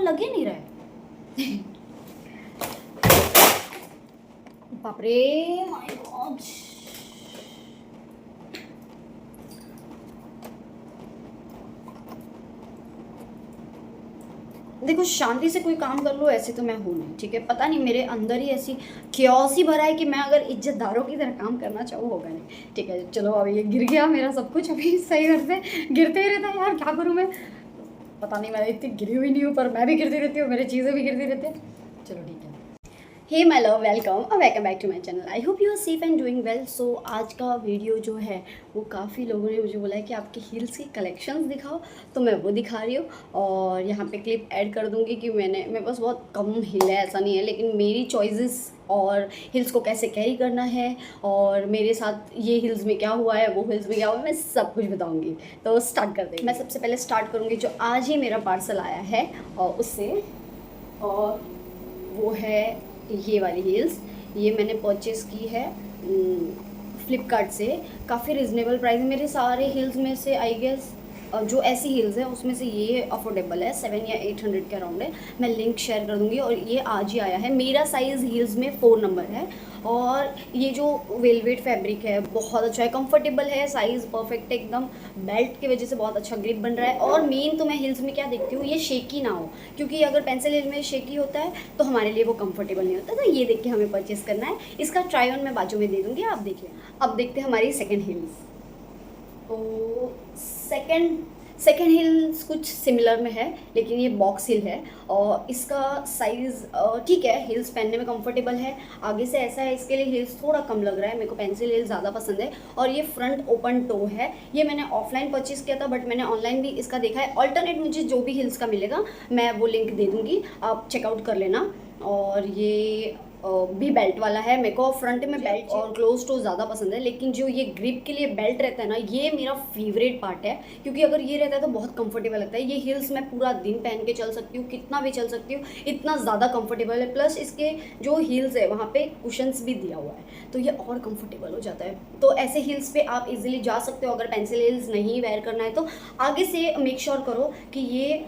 लग ही नहीं रहा है। बाप रे, माय गॉड। देखो शांति से कोई काम कर लो, ऐसे तो मैं हूँ नहीं, ठीक है। पता नहीं मेरे अंदर ही ऐसी क्योस ही भरा है कि मैं अगर इज्जतदारों की तरह काम करना चाहूँ होगा नहीं, ठीक है। चलो अब ये गिर गया मेरा सब कुछ, अभी सही घर से गिरते ही रहता है यार, क्या करूँ मैं। पता नहीं, मैं इतनी गिरी हुई नहीं हूँ, पर मैं भी गिरती रहती हूँ, मेरी चीज़ें भी गिरती रहती हैं। चलो ठीक है। हे माय लव, वेलकम और welcome back to my channel. I hope you are safe and doing well. So आज का वीडियो जो है वो काफ़ी लोगों ने मुझे बोला है कि आपके हील्स की कलेक्शंस दिखाओ, तो मैं वो दिखा रही हूँ। और यहाँ पे क्लिप ऐड कर दूँगी कि मेरे पास बहुत कम हिल है, ऐसा नहीं है, लेकिन मेरी चॉइसेस और हिल्स को कैसे कैरी करना है और मेरे साथ ये हिल्स में क्या हुआ है, वो हिल्स में क्या हुआ है, मैं सब कुछ बताऊँगी। तो स्टार्ट करते हैं। मैं सबसे पहले स्टार्ट करूँगी जो आज ही मेरा पार्सल आया है और उससे, और वो है ये वाली हील्स। ये मैंने परचेज़ की है फ्लिपकार्ट से, काफ़ी रिजनेबल प्राइस है। मेरे सारे हील्स में से आई गेस जो ऐसी हील्स है उसमें से ये अफोर्डेबल है, 700 या 800 के अराउंड है। मैं लिंक शेयर कर दूँगी। और ये आज ही आया है। मेरा साइज़ हील्स में 4 नंबर है। और ये जो वेलवेट फैब्रिक है बहुत अच्छा है, कंफर्टेबल है, साइज़ परफेक्ट है एकदम। बेल्ट की वजह से बहुत अच्छा ग्रिप बन रहा है। और मेन तो मैं हील्स में क्या देखती हूँ, ये शेकी ना हो, क्योंकि अगर पेंसिल हील में शेकी होता है तो हमारे लिए वो कंफर्टेबल नहीं होता। तो ये देख के हमें परचेस करना है। इसका ट्राई ऑन मैं बाजू में दे दूँगी, आप देखिए। अब देखते हैं हमारी सेकेंड हील्स। तो सेकेंड हील्स कुछ सिमिलर में है, लेकिन ये बॉक्स हिल है और इसका साइज़ ठीक है, हील्स पहनने में कंफर्टेबल है। आगे से ऐसा है, इसके लिए हील्स थोड़ा कम लग रहा है, मेरे को पेंसिल हील ज़्यादा पसंद है। और ये फ्रंट ओपन टो है। ये मैंने ऑफलाइन परचेज़ किया था, बट मैंने ऑनलाइन भी इसका देखा है। अल्टरनेट मुझे जो भी हील्स का मिलेगा मैं वो लिंक दे दूँगी, आप चेकआउट कर लेना। और ये भी बेल्ट वाला है। मेरे को फ्रंट में बेल्ट और क्लोज टो ज़्यादा पसंद है, लेकिन जो ये ग्रिप के लिए बेल्ट रहता है ना, ये मेरा फेवरेट पार्ट है, क्योंकि अगर ये रहता है तो बहुत कंफर्टेबल लगता है। ये हील्स मैं पूरा दिन पहन के चल सकती हूँ, कितना भी चल सकती हूँ, इतना ज़्यादा कंफर्टेबल है। प्लस इसके जो हील्स है वहाँ पे कुशन्स भी दिया हुआ है, तो ये और कंफर्टेबल हो जाता है। तो ऐसे हील्स पे आप इजीली जा सकते हो। अगर पेंसिल हील्स नहीं वेयर करना है तो आगे से मेक श्योर करो कि ये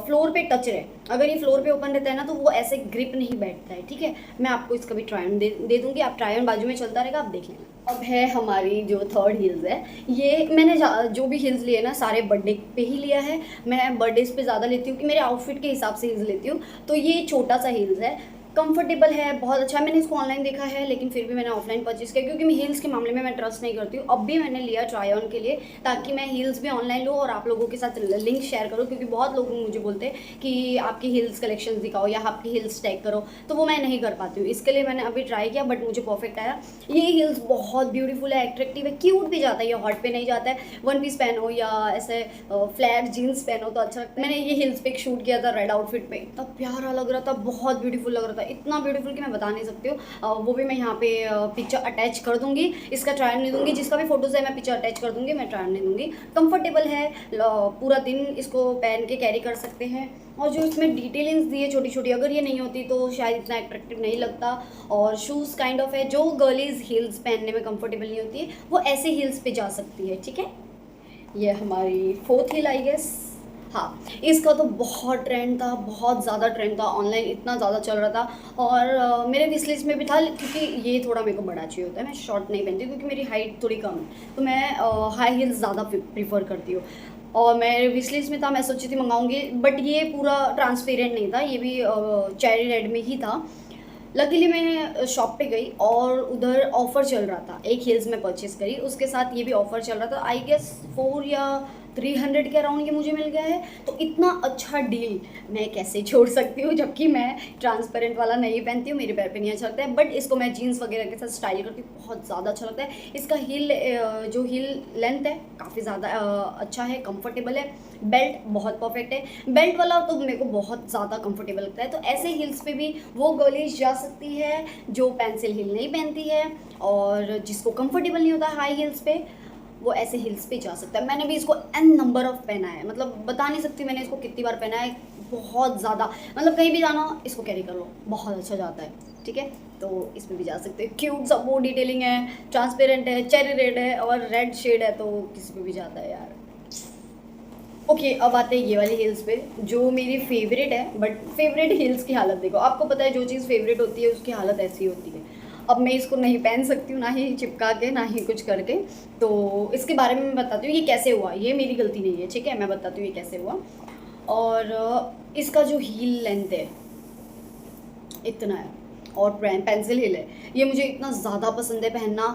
फ्लोर पे टच रहे। अगर ये फ्लोर पे ओपन रहता है ना तो वो ऐसे ग्रिप नहीं बैठता है, ठीक है। मैं आपको इसका भी ट्राई ऑन दे दूँगी, आप ट्राई ऑन बाजू में चलता रहेगा, आप देख लेना। अब है हमारी जो थर्ड हील्स है। ये मैंने जो भी हील्स लिए ना सारे बर्थडे पे ही लिया है। मैं बर्थडेज पे ज़्यादा लेती हूँ कि मेरे आउटफिट के हिसाब से हील्स लेती हूँ। तो ये छोटा सा हील्स है, कंफर्टेबल है, बहुत अच्छा है। मैंने इसको ऑनलाइन देखा है, लेकिन फिर भी मैंने ऑफलाइन परचेज़ किया, क्योंकि मैं हील्स के मामले में मैं ट्रस्ट नहीं करती हूँ। अब भी मैंने लिया ट्राई ऑन के लिए, ताकि मैं हील्स भी ऑनलाइन लूँ और आप लोगों के साथ लिंक शेयर करूँ, क्योंकि बहुत लोग मुझे बोलते हैं कि आपकी हील्स कलेक्शन दिखाओ या आपकी हील्स टैग करो, तो वो मैं नहीं कर पाती हूँ। इसके लिए मैंने अभी ट्राई किया, बट मुझे परफेक्ट आया। ये हील्स बहुत ब्यूटीफुल है, एट्रैक्टिव है, क्यूट भी जाता है, ये हॉट पे नहीं जाता है। वन पीस पहनो या ऐसे फ्लैट जीन्स पहनो तो अच्छा लगता है। मैंने ये हील्स पे एक शूट किया था रेड आउटफिट पे, इतना प्यारा लग रहा था, बहुत ब्यूटीफुल लग रहा था, इतना ब्यूटीफुल मैं बता नहीं सकती हूँ। वो भी मैं यहाँ पे पिक्चर अटैच कर दूंगी, इसका ट्रायल नहीं दूंगी। जिसका भी फोटोज़ है मैं पिक्चर अटैच कर दूंगी, मैं ट्रायल नहीं दूंगी। कंफर्टेबल है, पूरा दिन इसको पहन के कैरी कर सकते हैं। और जो इसमें डिटेलिंग्स दी है छोटी छोटी, अगर ये नहीं होती तो शायद इतना अट्रैक्टिव नहीं लगता। और शूज़ काइंड ऑफ है, जो गर्लीज हील्स पहनने में कंफर्टेबल नहीं होती है वो ऐसे हील्स पे जा सकती है, ठीक है। ये हमारी फोर्थ हील आई गेस। हाँ, इसका तो बहुत ट्रेंड था, बहुत ज़्यादा ट्रेंड था, ऑनलाइन इतना ज़्यादा चल रहा था। और मेरे विश लिस्ट में भी था, क्योंकि ये थोड़ा मेरे को बड़ा चाहिए होता है। मैं शॉर्ट नहीं पहनती क्योंकि मेरी हाइट थोड़ी कम है, तो मैं हाई हील्स ज़्यादा प्रीफर करती हूँ। और मेरे विश लिस्ट में था, मैं सोची थी मंगाऊंगी, बट ये पूरा ट्रांसपेरेंट नहीं था, ये भी चेरी रेड में ही था। लकीली मैं शॉप पे गई और उधर ऑफ़र चल रहा था। एक हील्स में परचेज़ करी, उसके साथ ये भी ऑफ़र चल रहा था। आई गेस 4 या 300 के अराउंड ये मुझे मिल गया है। तो इतना अच्छा डील मैं कैसे छोड़ सकती हूँ, जबकि मैं ट्रांसपेरेंट वाला नहीं पहनती हूँ, मेरे पैर पे नहीं अच्छा लगता है। बट इसको मैं जीन्स वगैरह के साथ स्टाइल करती हूँ, बहुत ज़्यादा अच्छा लगता है। इसका जो हील लेंथ है काफ़ी ज़्यादा अच्छा है, कंफर्टेबल है। बेल्ट बहुत परफेक्ट है, बेल्ट वाला तो मेरे को बहुत ज़्यादा कंफर्टेबल लगता है। तो ऐसे हील्स पे भी वो गर्लिश जा सकती है जो पेंसिल हील नहीं पहनती है, और जिसको कंफर्टेबल नहीं होता हाई हील्स पे, वो ऐसे हिल्स पे जा सकता है। मैंने भी इसको n नंबर ऑफ पहना है, मतलब बता नहीं सकती मैंने इसको कितनी बार पहना है, बहुत ज़्यादा। मतलब कहीं भी जाना हो इसको कैरी कर लो, बहुत अच्छा जाता है, ठीक है। तो इसमें भी जा सकते हैं। क्यूट सा वो डिटेलिंग है, ट्रांसपेरेंट है, चेरी रेड है और रेड शेड है, तो किसी पे भी जाता है यार। ओके, अब आते हैं ये वाली हील्स पे जो मेरी फेवरेट है। बट फेवरेट हील्स की हालत देखो, आपको पता है जो चीज़ फेवरेट होती है उसकी हालत ऐसी होती है। अब मैं इसको नहीं पहन सकती हूँ, ना ही चिपका के, ना ही कुछ करके। तो इसके बारे में मैं बताती हूँ ये कैसे हुआ। ये मेरी गलती नहीं है, ठीक है, मैं बताती हूँ ये कैसे हुआ। और इसका जो हील लेंथ है इतना है, और पेंसिल हिल है। ये मुझे इतना ज़्यादा पसंद है पहनना।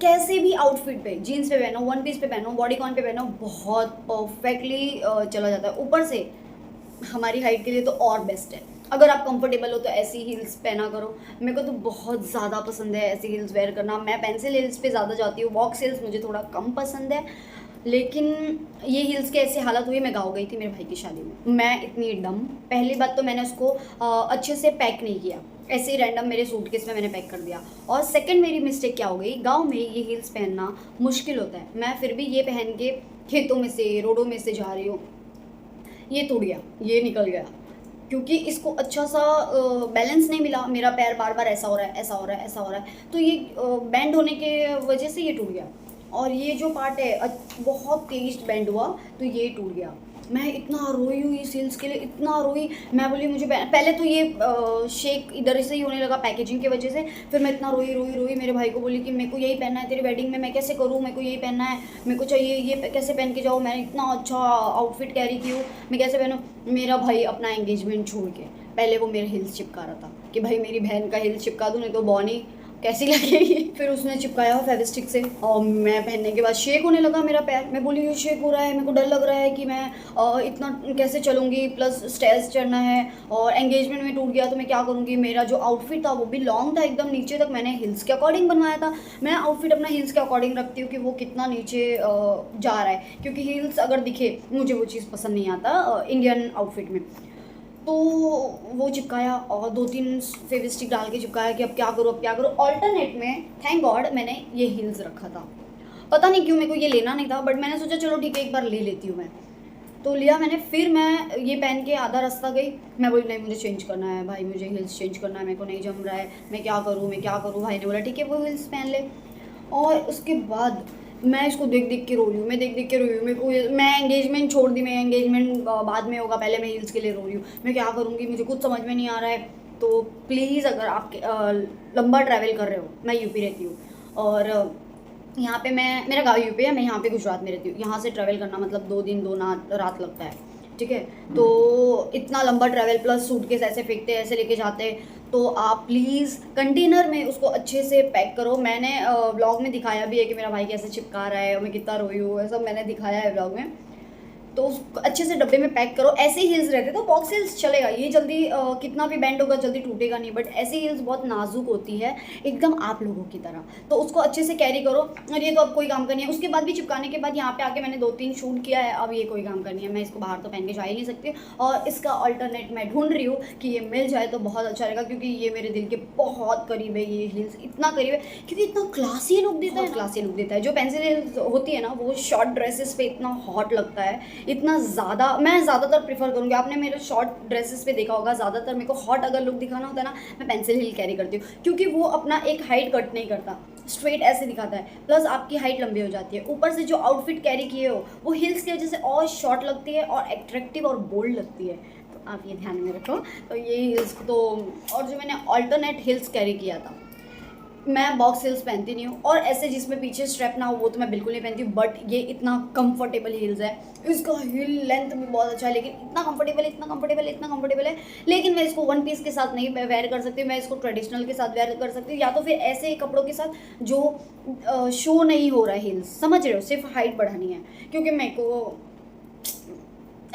कैसे भी आउटफिट पे, जीन्स पे पहनो, वन पीस पे पहनो, बॉडीकॉन पे पहनो, बहुत परफेक्टली चला जाता है। ऊपर से हमारी हाइट के लिए तो और बेस्ट है। अगर आप कंफर्टेबल हो तो ऐसी हील्स पहना करो। मेरे को तो बहुत ज़्यादा पसंद है ऐसी हील्स वेयर करना। मैं पेंसिल हील्स पे ज़्यादा जाती हूँ, बॉक्स हील्स मुझे थोड़ा कम पसंद है। लेकिन ये हील्स की ऐसी हालत हुई, मैं गाँव गई थी मेरे भाई की शादी में। मैं इतनी डम, पहली बात तो मैंने उसको अच्छे से पैक नहीं किया, ऐसे ही रैंडम मेरे सूटकेस में मैंने पैक कर दिया। और सेकंड मेरी मिस्टेक क्या हो गई, गांव में ये हील्स पहनना मुश्किल होता है। मैं फिर भी ये पहन के खेतों में से, रोडों में से जा रही हूँ, ये टूट गया, ये निकल गया, क्योंकि इसको अच्छा सा बैलेंस नहीं मिला। मेरा पैर बार बार ऐसा हो रहा है, ऐसा हो रहा है, ऐसा हो रहा है, तो ये बैंड होने के वजह से ये टूट गया। और ये जो पार्ट है बहुत तेज बैंड हुआ, तो ये टूट गया। मैं इतना रोई हुई इस हील्स के लिए, इतना रोई। मैं बोली मुझे पहले तो ये शेक इधर से ही होने लगा पैकेजिंग की वजह से। फिर मैं इतना रोई रोई रोई, मेरे भाई को बोली कि मेरे को यही पहनना है तेरी वेडिंग में, मैं कैसे करूँ, मेरे को यही पहनना है, मेरे को चाहिए, ये कैसे पहन के जाऊँ, मैंने इतना अच्छा आउटफिट कैरी की हूँ, मैं कैसे पहनूँ। मेरा भाई अपना एंगेजमेंट छोड़ के पहले वो मेरे हिल्स चिपका रहा था कि भाई मेरी बहन का हिल्स चिपका दूँ, नहीं तो बॉनी कैसी लगेगी। फिर उसने चिपकाया फेविस्टिक से, और मैं पहनने के बाद शेक होने लगा मेरा पैर। मैं बोली ये शेक हो रहा है, मेरे को डर लग रहा है कि मैं इतना कैसे चलूँगी, प्लस स्टेयर्स चढ़ना है, और एंगेजमेंट में टूट गया तो मैं क्या करूँगी। मेरा जो आउटफिट था वो भी लॉन्ग था एकदम नीचे तक, मैंने हिल्स के अकॉर्डिंग बनवाया था। मैं आउटफिट अपना हिल्स के अकॉर्डिंग रखती हूँ कि वो कितना नीचे जा रहा है, क्योंकि हिल्स अगर दिखे मुझे वो चीज़ पसंद नहीं आता इंडियन आउटफिट में। तो वो चिपकाया और 2-3 फेविस्टिक डाल के चिपकाया कि अब क्या करूँ, अब क्या करूँ। ऑल्टरनेट में थैंक गॉड मैंने ये हील्स रखा था। पता नहीं क्यों मेरे को ये लेना नहीं था, बट मैंने सोचा चलो ठीक है एक बार ले लेती हूँ मैं। तो लिया मैंने। फिर मैं ये पहन के आधा रास्ता गई, मैं बोली नहीं मुझे चेंज करना है भाई, मुझे हिल्स चेंज करना है, मेरे को नहीं जम रहा है, मैं क्या करूँ, मैं क्या करूँ। भाई ने बोला ठीक है वो हिल्स पहन ले। और उसके बाद मैं इसको देख देख के रो रही हूँ, मैं देख देख के रो रही हूँ। मेरे को मैं एंगेजमेंट छोड़ दी, मैं एंगेजमेंट बाद में होगा, पहले मैं हील्स के लिए रो रही हूँ। मैं क्या करूँगी, मुझे कुछ समझ में नहीं आ रहा है। तो प्लीज़ अगर आप लंबा ट्रैवल कर रहे हो, मैं यूपी रहती हूँ और यहाँ पे मेरा गाँव यूपी है, मैं यहाँ पे गुजरात में रहती हूँ। यहाँ से ट्रैवल करना मतलब 2 दिन 2 रात लगता है, ठीक है। तो इतना लंबा ट्रैवल प्लस सूटकेस ऐसे फेंकते हैं, ऐसे लेके जाते हैं। तो आप प्लीज़ कंटेनर में उसको अच्छे से पैक करो। मैंने व्लॉग में दिखाया भी है कि मेरा भाई कैसे चिपका रहा है और मैं कितना रोई हूँ, ये सब मैंने दिखाया है व्लॉग में। तो उसको अच्छे से डब्बे में पैक करो। ऐसे हील्स रहते तो बॉक्स हील्स चलेगा, ये जल्दी कितना भी बैंड होगा जल्दी टूटेगा नहीं, बट ऐसी हील्स बहुत नाजुक होती है एकदम आप लोगों की तरह। तो उसको अच्छे से कैरी करो। और ये तो अब कोई काम का नहीं है। उसके बाद भी चिपकाने के बाद यहाँ पे आके मैंने 2-3 शूट किया है, अब ये कोई काम का नहीं है। मैं इसको बाहर तो पहन के जा ही नहीं सकती, और इसका अल्टरनेट मैं ढूंढ रही हूँ कि ये मिल जाए तो बहुत अच्छा रहेगा, क्योंकि ये मेरे दिल के बहुत करीब है। ये हील्स इतना करीब है क्योंकि इतना क्लासी लुक देता है, क्लासी लुक देता है। जो पेंसिल हील्स होती है ना वो शॉर्ट ड्रेसेस पे इतना हॉट लगता है, इतना ज़्यादा। मैं ज़्यादातर प्रीफर करूँगी, आपने मेरे शॉर्ट ड्रेसेस पे देखा होगा, ज़्यादातर मेरे को हॉट अगर लुक दिखाना होता है ना, मैं पेंसिल हिल कैरी करती हूँ, क्योंकि वो अपना एक हाइट कट नहीं करता, स्ट्रेट ऐसे दिखाता है, प्लस आपकी हाइट लंबी हो जाती है। ऊपर से जो आउटफिट कैरी किए हो वो हिल्स की वजह से और शॉर्ट लगती है और एट्रैक्टिव और बोल्ड लगती है। तो आप ये ध्यान में रखो। तो ये हिल्स तो, और जो मैंने ऑल्टरनेट हिल्स कैरी किया था, मैं बॉक्स हील्स पहनती नहीं हूँ, और ऐसे जिसमें पीछे स्ट्रैप ना हो वो तो मैं बिल्कुल नहीं पहनती हूँ। बट ये इतना कंफर्टेबल हील्स है, इसका हील लेंथ भी बहुत अच्छा है, लेकिन इतना कंफर्टेबल है, इतना कंफर्टेबल है, इतना कंफर्टेबल है। लेकिन मैं इसको वन पीस के साथ नहीं वेयर कर सकती, मैं इसको ट्रेडिशनल के साथ वेयर कर सकती हूँ, या तो फिर ऐसे कपड़ों के साथ जो शो नहीं हो रहा है हिल्स, समझ रहे हो, सिर्फ हाइट बढ़ानी है। क्योंकि मेरे को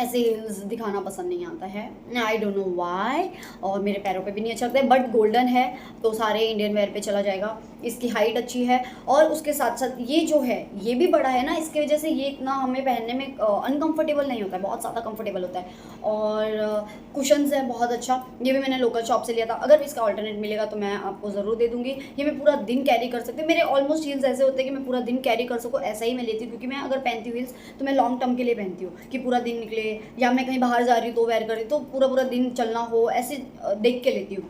ऐसे हील्स दिखाना पसंद नहीं आता है, आई डोंट नो वाई, और मेरे पैरों पे भी नहीं अच्छा लगता है। बट गोल्डन है तो सारे इंडियन वेयर पे चला जाएगा, इसकी हाइट अच्छी है, और उसके साथ साथ ये जो है ये भी बड़ा है ना, इसकी वजह से ये इतना हमें पहनने में अनकंफर्टेबल नहीं होता है, बहुत ज़्यादा कंफर्टेबल होता है। और कुशन्स है बहुत अच्छा, ये भी मैंने लोकल शॉप से लिया था। अगर इसका ऑल्टरनेट मिलेगा तो मैं आपको ज़रूर दे दूँगी। ये मैं पूरा दिन कैरी कर सकती हूँ, मेरे ऑलमोस्ट हील्स ऐसे होते हैं कि मैं पूरा दिन कैरी कर सकूँ, ऐसा ही मैं लेती हूँ। क्योंकि मैं अगर पहनती हूँ हील्स तो मैं लॉन्ग टर्म के लिए पहनती हूँ, कि पूरा दिन निकले, या मैं कहीं बाहर जा रही हूँ तो वेयर कर रही हूँ, तो पूरा पूरा दिन चलना हो, ऐसे देख के लेती हूँ।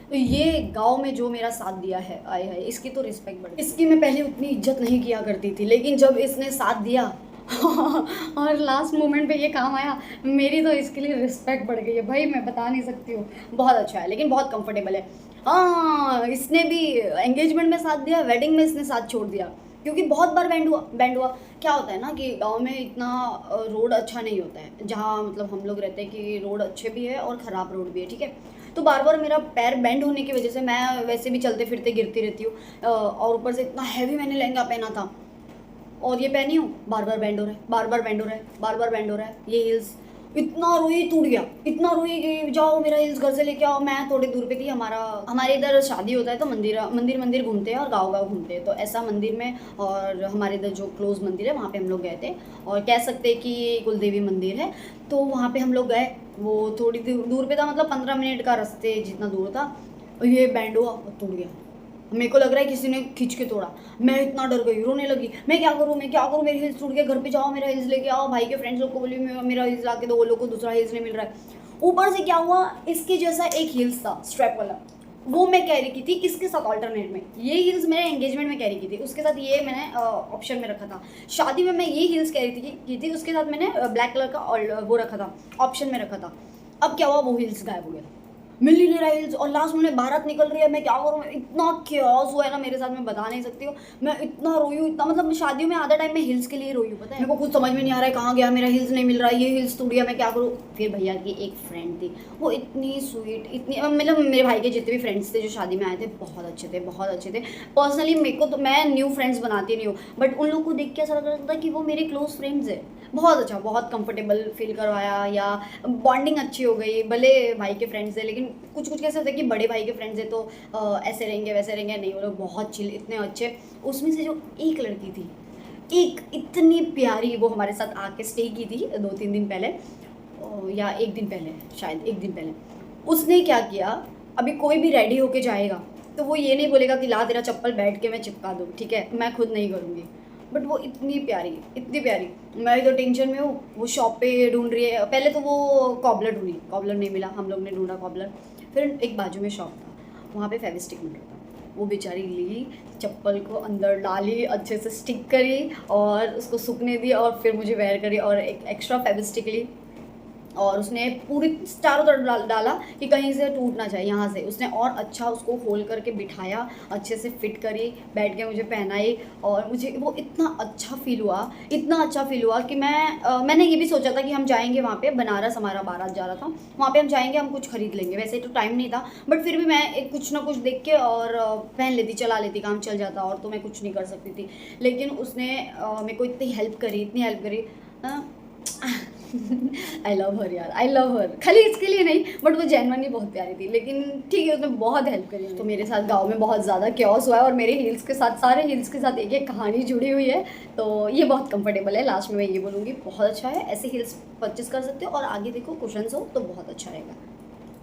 तो ये गाँव में जो मेरा साथ दिया है, आए है, इसकी तो रिस्पेक्ट बढ़ी। इसकी मैं पहले उतनी इज्जत नहीं किया करती थी, लेकिन जब इसने साथ दिया और लास्ट मोमेंट पे ये काम आया, मेरी तो इसके लिए रिस्पेक्ट बढ़ गई है भाई, मैं बता नहीं सकती हूँ। बहुत अच्छा है लेकिन बहुत कंफर्टेबल है। हाँ, इसने भी एंगेजमेंट में साथ दिया, वेडिंग में इसने साथ छोड़ दिया, क्योंकि बहुत बार बैंड हुआ। क्या होता है ना कि गांव में इतना रोड अच्छा नहीं होता है, जहाँ मतलब हम लोग रहते हैं कि रोड अच्छे भी है और ख़राब रोड भी है, ठीक है। तो बार बार मेरा पैर बैंड होने की वजह से मैं वैसे भी चलते फिरते गिरती रहती हूँ, और ऊपर से इतना हैवी मैंने लहंगा पहना था और ये पहनी हूँ, बार बार बैंड हो रहा है, बार बार बैंड हो रहा है, बार बार बैंड हो रहा है। ये हिल्स इतना रोई, टूट गया, इतना रोई कि जाओ मेरा हिल्स घर से लेके आओ। मैं थोड़ी दूर पे थी, हमारे इधर शादी होता है तो मंदिर घूमते हैं और गाँव घूमते हैं, तो ऐसा मंदिर में, और हमारे इधर जो क्लोज मंदिर है वहाँ पे हम लोग गए थे, और कह सकते हैं कि ये कुलदेवी मंदिर है, तो वहाँ पे हम लोग गए। वो थोड़ी दूर पे था, मतलब 15 मिनट का रास्ते जितना दूर था, और ये बैंड हुआ और टूट गया। मेरे को लग रहा है किसी ने खींच के तोड़ा। मैं इतना डर गई, रोने लगी, मैं क्या करूँ, मेरी हिल्स टूट गया, घर पे जाओ मेरा हिल्स लेके आओ। भाई के फ्रेंड्स लोग को बोली मेरा हिल्स ला के दो, वो लोग को दूसरा हिल्स नहीं मिल रहा है। ऊपर से क्या हुआ, इसके जैसा एक हिल्स था स्ट्रैप वाला, वो मैं कैरी की थी इसके साथ ऑल्टरनेट में। ये हिल्स मैंने एंगेजमेंट में कैरी की थी, उसके साथ ये मैंने ऑप्शन में रखा था। शादी में मैं ये हिल्स कैरी की थी, उसके साथ मैंने ब्लैक कलर का वो रखा था, ऑप्शन में रखा था। अब क्या हुआ, वो हिल्स गायब हो गया, मिल ही नहीं रहा हिल्स, और लास्ट में बारात निकल रही है, मैं क्या करूँ, इतना क्योस हुआ है ना मेरे साथ, मैं बता नहीं सकती हूँ। मैं इतना रोई हूँ, इतना, मतलब शादियों में आधा टाइम मैं हिल्स के लिए रोई हूँ, पता है। मेरे को कुछ समझ में नहीं आ रहा है कहाँ गया मेरा हिल्स, नहीं मिल रहा है, ये हिल्स टूट गया, मैं क्या करूँ। फिर भैया की एक फ्रेंड थी, वो इतनी स्वीट, इतनी, मतलब मेरे भाई के जितने भी फ्रेंड्स थे जो शादी में आए थे, बहुत अच्छे थे, बहुत अच्छे थे। पर्सनली मेरे को तो, मैं न्यू फ्रेंड्स बनाती नहीं हूँ, बट उन लोग को देख के ऐसा लग रहा था कि वो मेरे क्लोज फ्रेंड्स है। बहुत अच्छा, बहुत कंफर्टेबल फील करवाया, या बॉन्डिंग अच्छी हो गई। भले भाई के फ्रेंड्स है, लेकिन कुछ कुछ कैसे होता है कि बड़े भाई के फ्रेंड्स है तो ऐसे रहेंगे वैसे रहेंगे, नहीं, वो लोग बहुत चिल, इतने अच्छे। उसमें से जो एक लड़की थी, एक इतनी प्यारी, वो हमारे साथ आके स्टे की थी 2-3 दिन पहले, या 1 दिन पहले, शायद 1 दिन पहले। उसने क्या किया, अभी कोई भी रेडी होके जाएगा तो वो ये नहीं बोलेगा कि ला तेरा चप्पल बैठ के मैं चिपका दूँ, ठीक है, मैं खुद नहीं करूँगी। बट वो इतनी प्यारी, इतनी प्यारी। मैं तो टेंशन में हूँ, वो शॉप पे ढूंढ रही है। पहले तो वो कॉबलर ढूंढी, कॉबलर नहीं मिला, हम लोग ने ढूंढा कॉबलर। फिर एक बाजू में शॉप था, वहाँ पे फेविस्टिक मिल रहा था, वो बेचारी ली, चप्पल को अंदर डाली, अच्छे से स्टिक करी और उसको सूखने दी, और फिर मुझे वेयर करी, और एक एक्स्ट्रा फेविस्टिक ली, और उसने पूरी चारों तरफ डाला कि कहीं से टूट ना जाए यहाँ से। उसने और अच्छा उसको खोल करके बिठाया, अच्छे से फिट करी, बैठ के मुझे पहनाई, और मुझे वो इतना अच्छा फील हुआ, इतना अच्छा फील हुआ कि मैंने ये भी सोचा था कि हम जाएंगे वहाँ पे, बनारस हमारा बारात जा रहा था, वहाँ पे हम जाएंगे, हम कुछ खरीद लेंगे। वैसे तो टाइम नहीं था, बट फिर भी मैं एक कुछ ना कुछ देख के और पहन लेती, चला लेती, काम चल जाता, और तो मैं कुछ नहीं कर सकती थी। लेकिन उसने मेरे को इतनी हेल्प करी, इतनी हेल्प करी। आई लव हर यार, आई लव हर, खाली इसके लिए नहीं, बट वो जेन्युइनली बहुत प्यारी थी। लेकिन ठीक है, उसने बहुत हेल्प करी। तो मेरे साथ गांव में बहुत ज़्यादा क्योस हुआ है, और मेरे हिल्स के साथ, सारे हिल्स के साथ एक एक कहानी जुड़ी हुई है। तो ये बहुत कंफर्टेबल है, लास्ट में मैं ये बोलूँगी बहुत अच्छा है। ऐसे हिल्स परचेस कर सकते हो, और आगे देखो कुशन्स हो तो बहुत अच्छा रहेगा।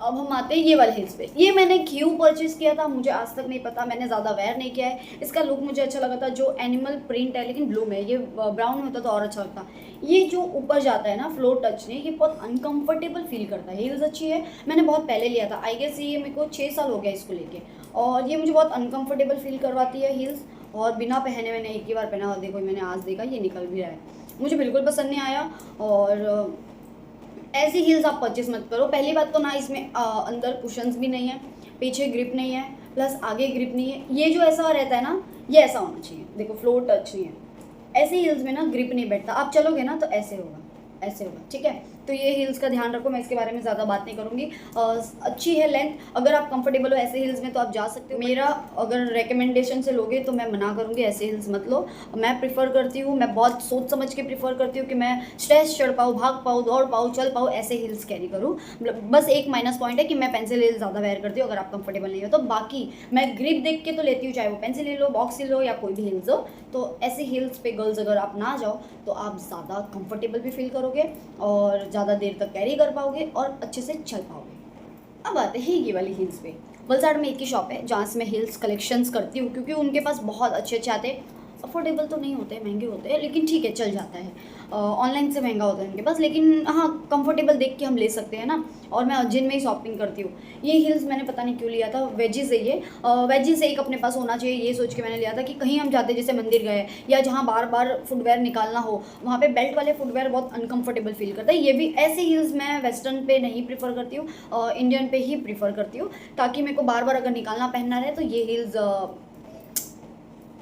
अब हम आते हैं ये वाले हिल्स पे। ये मैंने क्यों परचेज़ किया था मुझे आज तक नहीं पता, मैंने ज़्यादा वेयर नहीं किया है। इसका लुक मुझे अच्छा लगा था, जो एनिमल प्रिंट है लेकिन ब्लू में, ये ब्राउन में होता तो और अच्छा लगता। ये जो ऊपर जाता है ना, फ्लोर टच नहीं, ये बहुत अनकंफर्टेबल फील करता है। हिल्स अच्छी है, मैंने बहुत पहले लिया था, आई गेस ये मेरे को 6 साल हो गया इसको लेके, और ये मुझे बहुत अनकंफर्टेबल फील करवाती है हिल्स। और बिना पहने मैंने एक ही बार पहना, और देखो मैंने आज देखा ये निकल भी रहा है, मुझे बिल्कुल पसंद नहीं आया। और ऐसी हील्स आप परचेस मत करो। पहली बात तो ना, इसमें अंदर कुशन्स भी नहीं है, पीछे ग्रिप नहीं है, प्लस आगे ग्रिप नहीं है। ये जो ऐसा रहता है ना, ये ऐसा होना चाहिए, देखो फ्लोर टच नहीं है। ऐसे हील्स में ना ग्रिप नहीं बैठता, आप चलोगे ना तो ऐसे होगा, ऐसे होगा, ठीक है। तो ये हील्स का ध्यान रखो, मैं इसके बारे में ज़्यादा बात नहीं करूँगी। अच्छी है लेंथ, अगर आप कंफर्टेबल हो ऐसे हील्स में तो आप जा सकते हो। मेरा अगर रिकमेंडेशन से लोगे तो मैं मना करूँगी, ऐसे हील्स मत लो। मैं प्रिफर करती हूँ, मैं बहुत सोच समझ के प्रिफर करती हूँ कि मैं स्टेज चढ़ पाऊँ, भाग पाऊँ, दौड़ पाऊँ, चल पाऊँ, ऐसे हील्स कैरी करूँ। बस एक माइनस पॉइंट है कि मैं पेंसिल हील ज़्यादा वेयर करती हूँ अगर आप कंफर्टेबल नहीं हो तो। बाकी मैं ग्रिप देख के तो लेती हूँ, चाहे वो पेंसिल हील हो, बॉक्स हील हो, या कोई भी हील्स हो। तो ऐसे हील्स पे गर्ल्स अगर आप ना जाओ तो आप ज़्यादा कंफर्टेबल भी फील करोगे, और ज़्यादा देर तक कैरी कर पाओगे, और अच्छे से चल पाओगे। अब आते हैं ये वाली हील्स पे। वलसाड़ में एक ही शॉप है जहाँ से मैं हील्स कलेक्शंस करती हूँ, क्योंकि उनके पास बहुत अच्छे अच्छे आते हैं। अफोर्डेबल तो नहीं होते, महंगे होते हैं, लेकिन ठीक है, चल जाता है। ऑनलाइन से महंगा होता है इनके पास, लेकिन हाँ कंफर्टेबल देख के हम ले सकते हैं ना। और मैं उज्जैन में ही शॉपिंग करती हूँ। ये हील्स मैंने पता नहीं क्यों लिया था, वेजी से ये वेजी से एक अपने पास होना चाहिए ये सोच के मैंने लिया था कि कहीं हम जाते जैसे मंदिर गए या जहाँ बार बार फुटवेयर निकालना हो, वहाँ पे बेल्ट वाले फुटवेयर बहुत अनकंफर्टेबल फील करता है। ये भी ऐसे हील्स मैं वेस्टर्न पे नहीं प्रीफर करती हूँ, इंडियन पे ही प्रीफर करती हूँ, ताकि मेरे को बार बार अगर निकालना पहनना रहे तो ये हील्स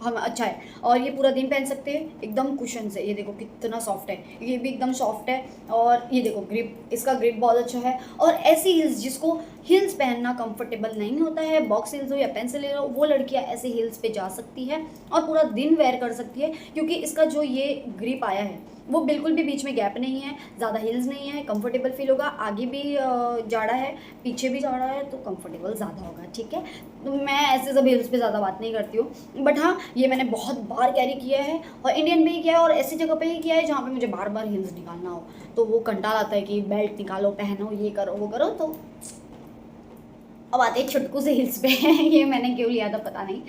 हम अच्छा है। और ये पूरा दिन पहन सकते हैं, एकदम कुशन से, ये देखो कितना सॉफ्ट है, ये भी एकदम सॉफ्ट है। और ये देखो ग्रिप, इसका ग्रिप बहुत अच्छा है। और ऐसी हील्स जिसको हील्स पहनना कंफर्टेबल नहीं होता है, बॉक्स हील्स हो या पेंसिल हील हो, वो लड़कियां ऐसे हील्स पे जा सकती है और पूरा दिन वेयर कर सकती है, क्योंकि इसका जो ये ग्रिप आया है वो बिल्कुल भी बीच में गैप नहीं है, ज़्यादा हील्स नहीं है, कंफर्टेबल फील होगा। आगे भी जाड़ा है, पीछे भी जाड़ा है, तो कंफर्टेबल ज़्यादा होगा, ठीक है। तो मैं ऐसे सब हील्स पे ज़्यादा बात नहीं करती हूँ, बट हाँ ये मैंने बहुत बार कैरी किया है, और इंडियन में ही किया है और ऐसी जगह पे ही किया है जहाँ पे मुझे बार बार हील्स निकालना हो, तो वो कंटाल आता है कि बेल्ट निकालो, पहनो, ये करो वो करो। तो अब आते हैं छुटकू से हिल्स पे ये मैंने क्यों लिया था पता नहीं,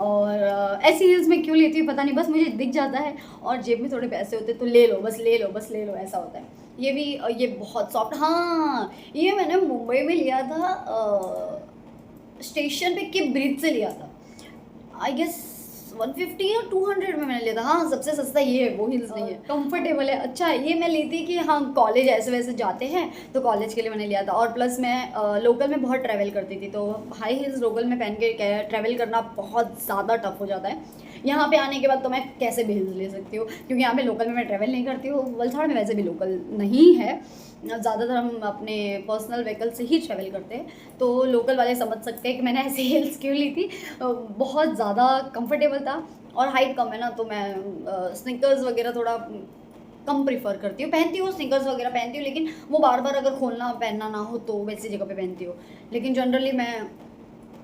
और ऐसी हिल्स में क्यों लेती हूँ पता नहीं, बस मुझे दिख जाता है और जेब में थोड़े पैसे होते तो ले लो, बस ले लो, बस ले लो, ऐसा होता है। ये भी ये बहुत सॉफ्ट, हाँ ये मैंने मुंबई में लिया था, स्टेशन पे किप ब्रिज से लिया था, आई गेस 150 या 200 में मैंने लिया था। हाँ सबसे सस्ता ये है, वो हिल्स नहीं है, कंफर्टेबल है, अच्छा है। ये मैं ली थी कि हाँ कॉलेज ऐसे वैसे जाते हैं तो कॉलेज के लिए मैंने लिया था, और प्लस मैं लोकल में बहुत ट्रैवल करती थी, तो हाई हिल्स लोकल में पहन के ट्रैवल करना बहुत ज़्यादा टफ हो जाता है। यहाँ पे आने के बाद तो मैं कैसे भी हिल्स ले सकती हूँ, क्योंकि यहाँ पे लोकल में मैं ट्रैवल नहीं करती हूँ, वलसाड़ में वैसे भी लोकल नहीं है, ज़्यादातर हम अपने पर्सनल व्हीकल से ही ट्रैवल करते हैं, तो लोकल वाले समझ सकते हैं कि मैंने ऐसे हिल्स क्यों ली थी। बहुत ज़्यादा कंफर्टेबल था, और हाइट कम है ना, तो मैं स्निकर्स वगैरह थोड़ा कम प्रीफर करती हूँ, पहनती हूँ स्निकर्स वगैरह पहनती हूँ, लेकिन वो बार बार अगर खोलना पहनना ना हो तो वैसी जगह पे पहनती हूँ, लेकिन जनरली मैं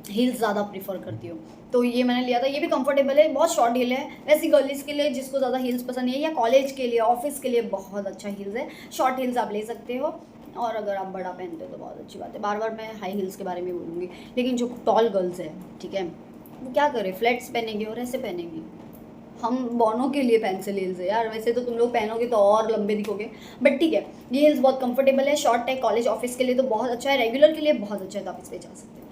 हील्स ज़्यादा प्रीफर करती हूँ। तो ये मैंने लिया था, ये भी कंफर्टेबल है, बहुत शॉर्ट हील है, वैसी गर्ल्स के लिए जिसको ज़्यादा हील्स पसंद नहीं है, या कॉलेज के लिए, ऑफिस के लिए बहुत अच्छा हील्स है, शॉर्ट हील्स आप ले सकते हो। और अगर आप बड़ा पहनते हो तो बहुत अच्छी बात है। बार बार मैं हाई हील्स के बारे में बोलूँगी, लेकिन जो टॉल गर्ल्स है, ठीक है, वो क्या करें, फ्लैट्स पहनेंगे और ऐसे पहनेंगी, हम बॉनों के लिए पेंसिल हील्स है यार, वैसे तो तुम लोग पहनोगे तो और लंबे दिखोगे, बट ठीक है, ये हील्स बहुत कंफर्टेबल है, शॉर्ट है, कॉलेज ऑफिस के लिए तो बहुत अच्छा है, रेगुलर के लिए बहुत अच्छा है, तो आप इस पर जा सकते हो।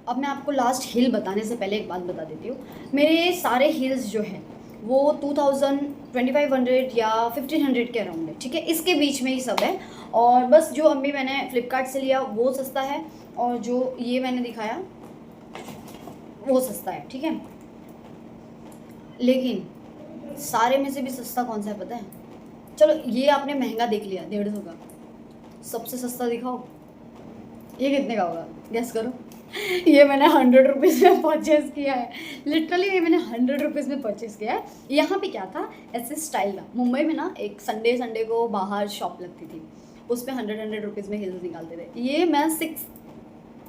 अब मैं आपको लास्ट हील बताने से पहले एक बात बता देती हूँ, मेरे सारे हील्स जो हैं वो 2000, 2500 या 1500 के अराउंड है, ठीक है, इसके बीच में ही सब है। और बस जो अभी मैंने फ्लिपकार्ट से लिया वो सस्ता है, और जो ये मैंने दिखाया वो सस्ता है, ठीक है। लेकिन सारे में से भी सस्ता कौन सा है पता है? चलो ये आपने महंगा देख लिया 150 का, सबसे सस्ता दिखाओ, ये कितने का होगा, गेस करो। ये मैंने 100 रुपीज़ में परचेज़ किया है, लिटरली ये मैंने 100 रुपीज़ में परचेज़ किया है। यहाँ पे क्या था, ऐसे स्टाइल था, मुंबई में ना एक संडे को बाहर शॉप लगती थी, उस पर 100 रुपीज़ में हिल्स निकालते थे। ये मैं 6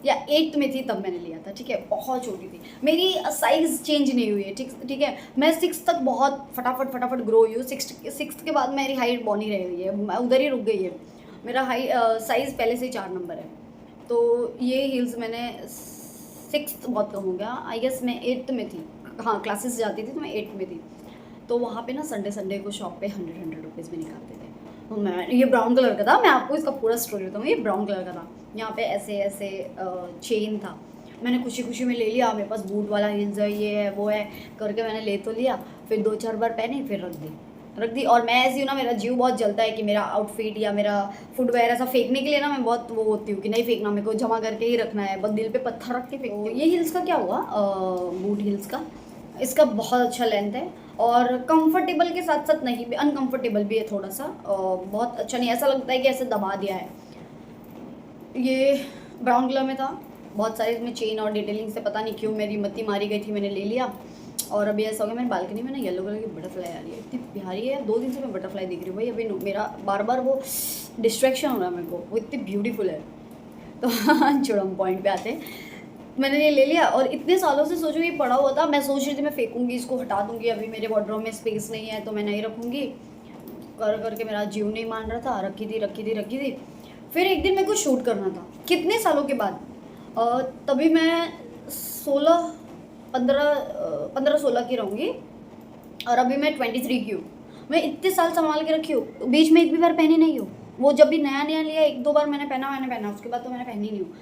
या 8 में थी तब मैंने लिया था, ठीक है, बहुत छोटी थी, मेरी साइज़ चेंज नहीं हुई है, ठीक है, मैं 6 तक बहुत फटाफट ग्रो हुई हूँ, 6 के बाद मेरी हाइट बॉनी रह गई है, उधर ही रुक गई है, मेरा साइज़ पहले से ही 4 नंबर है। तो ये हील्स मैंने 6 बहुत कम हो गया, आई गेस मैं 8 में थी, हाँ क्लासेस जाती थी तो मैं 8 में थी, तो वहाँ पे ना संडे को शॉप पे 100 रुपीज़ में निकालते थे। तो मैं, ये ब्राउन कलर का था, मैं आपको इसका पूरा स्टोरी बताऊँ, ये ब्राउन कलर का था, यहाँ पे ऐसे चेन था, मैंने खुशी में ले लिया, मेरे पास बूट वाला हील्स है, ये है वो है करके मैंने ले तो लिया, फिर 2-4 बार पहनी, फिर रख दी। और मैं ऐसी हूँ ना, मेरा जीव बहुत जलता है कि मेरा आउटफिट या मेरा फुटवेयर ऐसा फेंकने के लिए ना मैं बहुत वो होती हूँ कि नहीं फेंकना, मेरे को जमा करके ही रखना है, बस दिल पे पत्थर रख के फेंकती हूँ। ये हिल्स का क्या हुआ, बूट हिल्स का, इसका बहुत अच्छा लेंथ है, और कंफर्टेबल के साथ साथ नहीं भी, अनकंफर्टेबल भी है थोड़ा सा, बहुत अच्छा नहीं, ऐसा लगता है कि ऐसे दबा दिया है। ये ब्राउन कलर में था, बहुत सारे इसमें चेन और डिटेलिंग से पता नहीं क्यों मेरी मत्ती मारी गई थी, मैंने ले लिया। और अभी ऐसा हो गया, मेरी बालकनी में ना येलो कलर की बटरफ्लाई आ रही है, इतनी प्यारी है, 2 दिन से मैं बटरफ्लाई देख रही हूँ भाई, अभी मेरा बार बार वो डिस्ट्रैक्शन हो रहा है मेरे को, वो इतनी ब्यूटीफुल है। तो छोड़ो हम पॉइंट पे आते हैं, मैंने ये ले लिया, और इतने सालों से सोचो ये पड़ा हुआ था, मैं सोच रही थी मैं फेंकूंगी इसको, हटा दूंगी, अभी मेरे वार्डरोब में स्पेस नहीं है तो मैं नहीं रखूँगी, करके मेरा जीव नहीं मान रहा था, रखी थी। फिर एक दिन मेरे को शूट करना था, कितने सालों के बाद, तभी मैं 15-16 की रहूँगी, और अभी मैं 23 की हूँ, मैं इतने साल संभाल के रखी हूँ, बीच में एक भी बार पहनी नहीं हूँ। वो जब भी नया नया लिया 1-2 बार मैंने पहना, उसके बाद तो मैंने पहनी नहीं हूँ।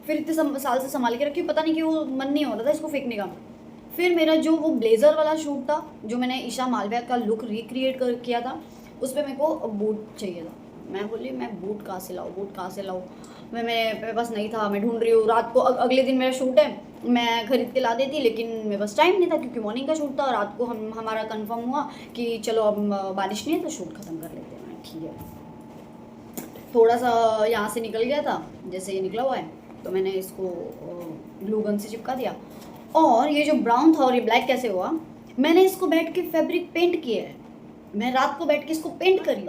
फिर इतने साल से संभाल के रखी हूँ, पता नहीं क्यों मन नहीं हो रहा था इसको फेंकने का। फिर मेरा जो वो ब्लेज़र वाला शूट था, जो मैंने ईशा मालविया का लुक रिक्रिएट कर किया था, उस पर मेरे को बूट चाहिए था। मैं बोली मैं बूट कहाँ से लाऊँ। मेरे पास नहीं था, मैं ढूंढ रही हूँ। रात को अगले दिन मेरा शूट है, मैं खरीद के ला देती, लेकिन मेरे पास टाइम नहीं था क्योंकि मॉर्निंग का शूट था। रात को हमारा कंफर्म हुआ कि चलो अब बारिश नहीं है तो शूट ख़त्म कर लेते हैं। ठीक है, थोड़ा सा यहाँ से निकल गया था, जैसे ये निकला हुआ है तो मैंने इसको ग्लू गन से चिपका दिया। और ये जो ब्राउन था और ये ब्लैक कैसे हुआ, मैंने इसको बैठ के फैब्रिक पेंट किया है। मैं रात को बैठ के इसको पेंट करी,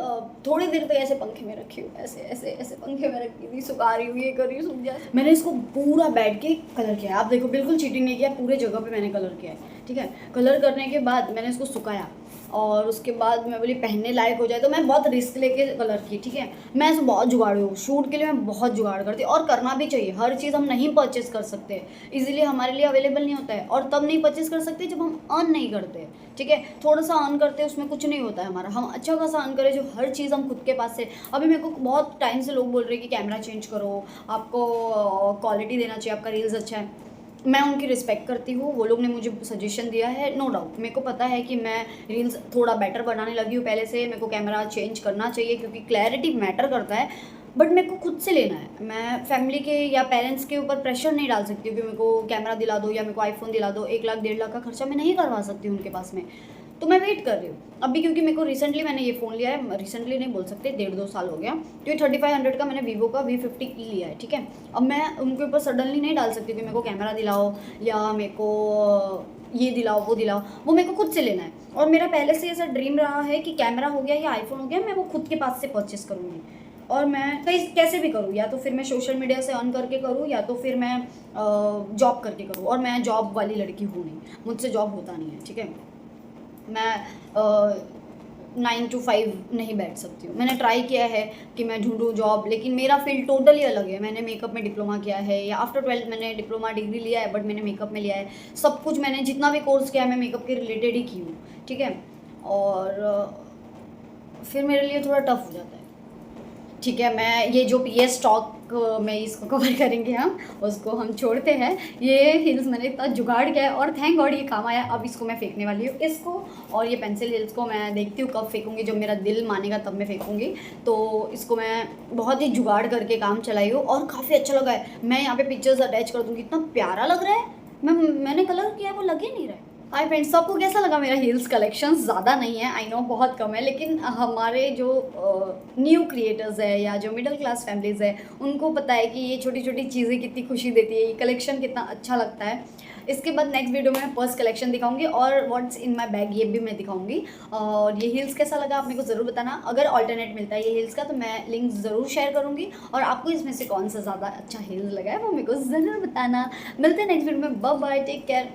थोड़ी देर तक ऐसे पंखे में रखी हूँ, ऐसे पंखे में रखी थी, सुखा रही हूँ, ये कर रही हूँ, सूख जाए। मैंने इसको पूरा बैठ के कलर किया है। आप देखो, बिल्कुल चीटिंग नहीं किया, पूरे जगह पे मैंने कलर किया है। ठीक है, कलर करने के बाद मैंने इसको सुखाया और उसके बाद मैं बोली पहनने लायक हो जाए, तो मैं बहुत रिस्क लेके कलर की। ठीक है, मैं ऐसे बहुत जुगाड़ हूँ, शूट के लिए मैं बहुत जुगाड़ करती हूँ और करना भी चाहिए। हर चीज़ हम नहीं परचेस कर सकते, इजीली हमारे लिए अवेलेबल नहीं होता है, और तब नहीं परचेस कर सकते जब हम अर्न नहीं करते। ठीक है, थोड़ा सा अर्न करते हैं, उसमें कुछ नहीं होता है हमारा। हम अच्छा खासा अर्न करें, जो हर चीज़ हम खुद के पास से। अभी मेरे को बहुत टाइम से लोग बोल रहे हैं कि कैमरा चेंज करो, आपको क्वालिटी देना चाहिए, आपका रील्स अच्छा है। मैं उनकी रिस्पेक्ट करती हूँ, वो लोग ने मुझे सजेशन दिया है, नो डाउट। मेरे को पता है कि मैं रील्स थोड़ा बेटर बनाने लगी हूँ पहले से, मेरे को कैमरा चेंज करना चाहिए क्योंकि क्लैरिटी मैटर करता है। बट मेरे को खुद से लेना है, मैं फैमिली के या पेरेंट्स के ऊपर प्रेशर नहीं डाल सकती हूँ कि मेरे को कैमरा दिला दो या मेरे को आईफोन दिला दो। 1 लाख 1.5 लाख का खर्चा मैं नहीं करवा सकती हूँ उनके पास में, तो मैं वेट कर रही हूँ अभी। क्योंकि मेरे को रिसेंटली मैंने ये फ़ोन लिया है, रिसेंटली नहीं बोल सकते, 1.5-2 साल हो गया। तो ये 3500 का मैंने वीवो का V50e लिया है। ठीक है, अब मैं उनके ऊपर सडनली नहीं डाल सकती कि मेरे को कैमरा दिलाओ या मेरे को ये दिलाओ वो दिलाओ, वो मेरे को खुद से लेना है। और मेरा पहले से ऐसा ड्रीम रहा है कि कैमरा हो गया या आईफोन हो गया, मैं वो खुद के पास से परचेस करूँगी। और मैं कहीं कैसे भी करूँ, या तो फिर मैं सोशल मीडिया से अर्न करके करूँ या तो फिर मैं जॉब करके करूँ। और मैं जॉब वाली लड़की हूँ नहीं, मुझसे जॉब होता नहीं है। ठीक है, मैं 9 to 5 नहीं बैठ सकती हूँ। मैंने ट्राई किया है कि मैं ढूंढूँ जॉब, लेकिन मेरा फील्ड टोटली अलग है। मैंने मेकअप में डिप्लोमा किया है, या आफ्टर 12th मैंने डिप्लोमा डिग्री लिया है, बट मैंने मेकअप में लिया है। सब कुछ मैंने जितना भी कोर्स किया है मैं मेकअप के रिलेटेड ही की हूँ। ठीक है, और फिर मेरे लिए थोड़ा टफ हो जाता है। ठीक है, मैं ये जो PS स्टॉक में इसको कवर करेंगे हम, उसको हम छोड़ते हैं। ये हिल्स मैंने इतना जुगाड़ किया है और थैंक गॉड ये काम आया। अब इसको मैं फेंकने वाली हूँ इसको, और ये पेंसिल हिल्स को मैं देखती हूँ कब फेंकूँगी, जब मेरा दिल मानेगा तब मैं फेंकूँगी। तो इसको मैं बहुत ही जुगाड़ करके काम चलाई हूँ और काफ़ी अच्छा लगा है। मैं यहाँ पे पिक्चर्स अटैच कर दूँगी, इतना प्यारा लग रहा है। मैंने कलर किया है, वो लग ही नहीं रहा है। हाय फ्रेंड्स, सबको कैसा लगा मेरा हील्स कलेक्शन? ज़्यादा नहीं है, आई नो बहुत कम है, लेकिन हमारे जो न्यू क्रिएटर्स है या जो मिडिल क्लास फैमिलीज़ है, उनको पता है कि ये छोटी छोटी चीज़ें कितनी खुशी देती है, ये कलेक्शन कितना अच्छा लगता है। इसके बाद नेक्स्ट वीडियो में मैं पर्स कलेक्शन दिखाऊंगी और व्हाट्स इन माय बैग ये भी मैं दिखाऊंगी। और ये हील्स कैसा लगा आप मेरे को ज़रूर बताना। अगर ऑल्टरनेट मिलता है ये हील्स का तो मैं लिंक ज़रूर शेयर करूँगी, और आपको इसमें से कौन सा ज़्यादा अच्छा हील्स लगा है वो मेरे को ज़रूर बताना। मिलते हैं नेक्स्ट वीडियो में, बाय बाय, टेक केयर।